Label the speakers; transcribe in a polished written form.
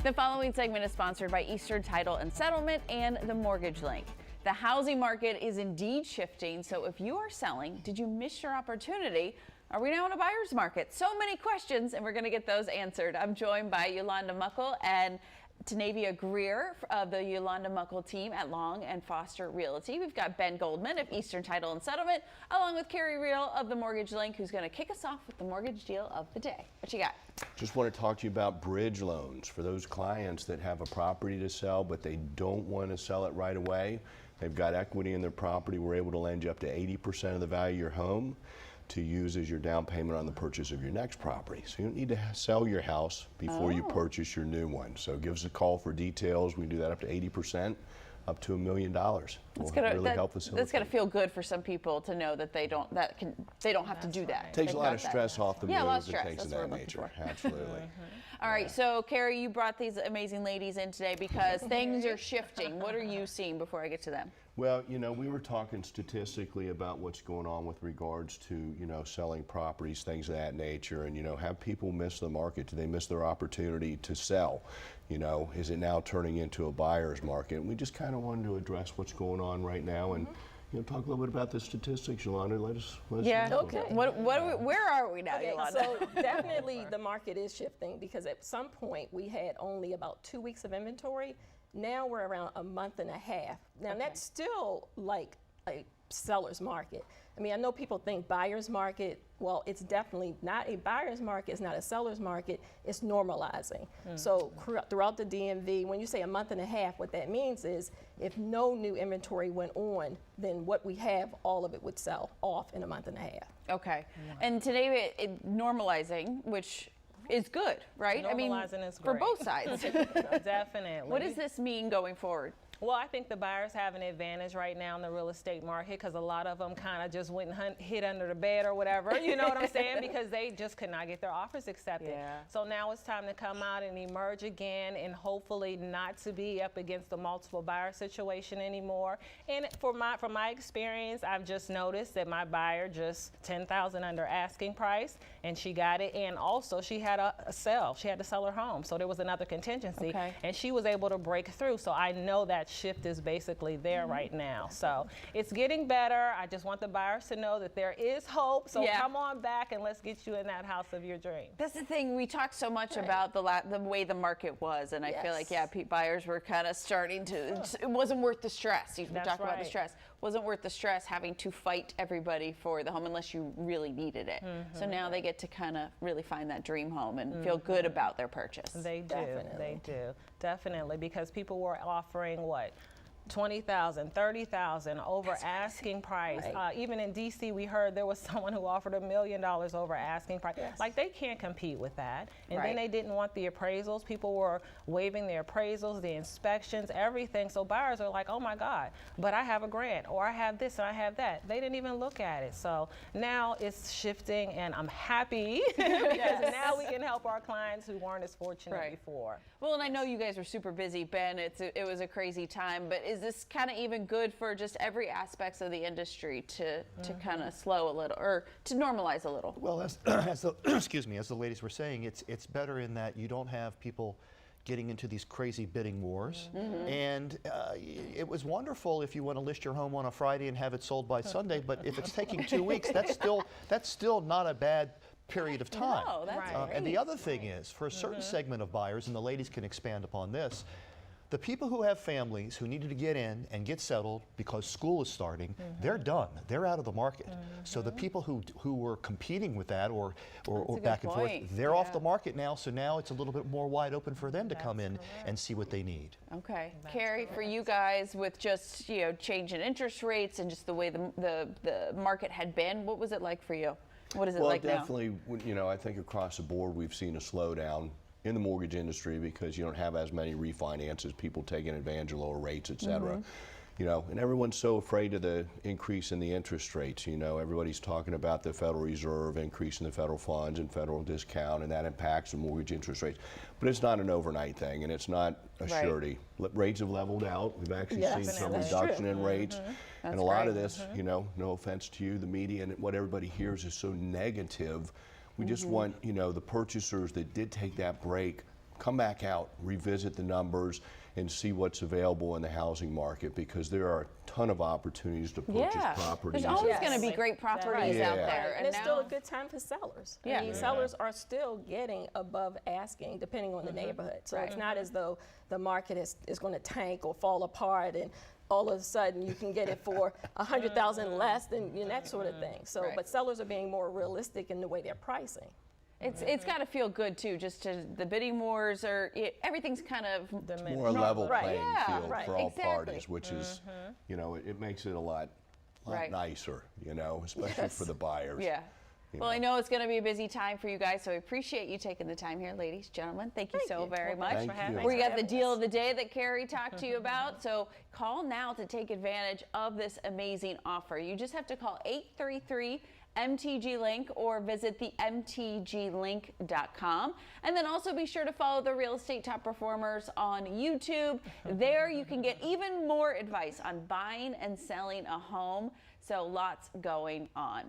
Speaker 1: The following segment is sponsored by Eastern Title and Settlement and the Mortgage Link. The housing market is indeed shifting, so if you are selling, did you miss your opportunity? Are we now in a buyer's market? So many questions, and we're going to get those answered. I'm joined by Yolanda Muckle and Tanavia Greer of the Yolanda Muckle team at Long and Foster Realty. We've got Ben Goldman of Eastern Title and Settlement, along with Carrie Reel of the Mortgage Link, who's going to kick us off with the mortgage deal of the day. What you got?
Speaker 2: Just want to talk to you about bridge loans for those clients that have a property to sell, but they don't want to sell it right away. They've got equity in their property. We're able to lend you up to 80% of the value of your home to use as your down payment on the purchase of your next property. So you don't need to sell your house before you purchase your new one. So give us a call for details. We can do that up to 80%, up to $1 million. Will really help facilitate.
Speaker 1: That's going to feel good for some people to know that they don't have to do that.
Speaker 2: It takes a lot of stress off the move.
Speaker 1: Yeah, a lot of stress.
Speaker 2: Things of that nature. Absolutely.
Speaker 1: All right, so Carrie, you brought these amazing ladies in today because things are shifting. What are you seeing before I get to them?
Speaker 2: Well, you know, we were talking statistically about what's going on with regards to, you know, selling properties, things of that nature, and, you know, have people miss the market? Do they miss their opportunity to sell? You know, is it now turning into a buyer's market? And we just kind of wanted to address what's going on right now and, you know, talk a little bit about the statistics, Yolanda. Let us know.
Speaker 3: Okay.
Speaker 1: Where are we now,
Speaker 3: Okay,
Speaker 1: Yolanda?
Speaker 3: so definitely the market is shifting because at some point we had only about 2 weeks of inventory. Now we're around a month and a half. Now that's still like a seller's market. I mean, I know people think buyer's market. Well, it's definitely not a buyer's market. It's not a seller's market. It's normalizing. So throughout the DMV, when you say a month and a half, what that means is if no new inventory went on, then what we have, all of it would sell off in a month and a half.
Speaker 1: Okay. And today, normalizing, which is good, right?
Speaker 4: Normalizing is
Speaker 1: for
Speaker 4: great.
Speaker 1: both sides.
Speaker 4: Definitely.
Speaker 1: What does this mean going forward?
Speaker 4: Well, I think the buyers have an advantage right now in the real estate market because a lot of them kind of just went and hid under the bed or whatever, you know what I'm saying? Because they just could not get their offers accepted.
Speaker 1: Yeah.
Speaker 4: So now it's time to come out and emerge again and hopefully not to be up against the multiple buyer situation anymore. And from my experience, I've just noticed that my buyer just $10,000 under asking price and she got it. And also she had a sell. She had to sell her home. So there was another contingency and she was able to break through. So I know that shift is basically there right now. So it's getting better. I just want the buyers to know that there is hope. So come on back and let's get you in that house of your dreams.
Speaker 1: That's the thing. We talked so much about the way the market was, and I feel like, buyers were kind of starting to, it wasn't worth the stress. We talked about the stress. Wasn't worth the stress having to fight everybody for the home unless you really needed it. So now they get to kind of really find that dream home and feel good about their purchase.
Speaker 4: They do. They do. Definitely, because people were offering what? $20,000, $30,000 over asking price. Even in DC, we heard there was someone who offered $1 million over asking price. Like they can't compete with that. And then they didn't want the appraisals. People were waiving the appraisals, the inspections, everything. So buyers are like, oh my God, but I have a grant or I have this and I have that. They didn't even look at it. So now it's shifting and I'm happy because now we can help our clients who weren't as fortunate before.
Speaker 1: Well, and I know you guys were super busy, Ben. It was a crazy time, but is this kind of even good for just every aspects of the industry to kind of slow a little or to normalize a little?
Speaker 5: Well, as the ladies were saying, it's better in that you don't have people getting into these crazy bidding wars. And it was wonderful if you want to list your home on a Friday and have it sold by Sunday, but if it's taking 2 weeks, that's still not a bad period of time.
Speaker 1: No, that's great.
Speaker 5: And the other thing is, for a certain segment of buyers, and the ladies can expand upon this, the people who have families who needed to get in and get settled because school is starting, they're done. They're out of the market. So the people who were competing with that or back and forth, they're off the market now. So now it's a little bit more wide open for them to come in and see what they need.
Speaker 1: Okay. Carrie, for you guys with just, change in interest rates and just the way the market had been, what was it like for you? What is it like now?
Speaker 2: Well, definitely, I think across the board we've seen a slowdown in the mortgage industry because you don't have as many refinances, people taking advantage of lower rates, et cetera. And everyone's so afraid of the increase in the interest rates. Everybody's talking about the Federal Reserve increasing the federal funds and federal discount, and that impacts the mortgage interest rates. But it's not an overnight thing, and it's not a surety. Rates have leveled out. We've actually seen some reduction in rates. And a lot of this, no offense to you, the media and what everybody hears is so negative. We just want, the purchasers that did take that break come back out, revisit the numbers, and see what's available in the housing market, because there are a ton of opportunities to purchase
Speaker 1: Yeah,
Speaker 2: properties.
Speaker 1: there's always
Speaker 3: Yes.
Speaker 1: going to be great properties
Speaker 2: Yeah.
Speaker 1: out there.
Speaker 3: And it's still
Speaker 1: now-
Speaker 3: a good time for sellers.
Speaker 1: Yeah.
Speaker 3: I mean, sellers are still getting above asking, depending on the neighborhood. So it's not as though the market is going to tank or fall apart, and all of a sudden you can get it for 100,000 less than that sort of thing. So,
Speaker 1: Right.
Speaker 3: but sellers are being more realistic in the way they're pricing.
Speaker 1: It's got to feel good too. Just to the bidding wars are everything's kind of
Speaker 2: More a level
Speaker 3: Right.
Speaker 2: playing
Speaker 1: Yeah,
Speaker 2: field
Speaker 3: right.
Speaker 2: for all
Speaker 1: Exactly.
Speaker 2: parties, which is, you know, it makes it a lot
Speaker 1: Right.
Speaker 2: nicer, you know, especially
Speaker 3: Yes.
Speaker 2: for the buyers.
Speaker 1: yeah.
Speaker 2: You
Speaker 1: Well,
Speaker 2: know.
Speaker 1: I know it's going to be a busy time for you guys, so I appreciate you taking the time here, ladies, gentlemen. Thank you so very much.
Speaker 2: Thank you.
Speaker 1: We got the deal of the day that Carrie talked to you about, so call now to take advantage of this amazing offer. You just have to call 833 MTG Link or visit the mtglink.com. And then also be sure to follow the Real Estate Top Performers on YouTube. There you can get even more advice on buying and selling a home. So lots going on.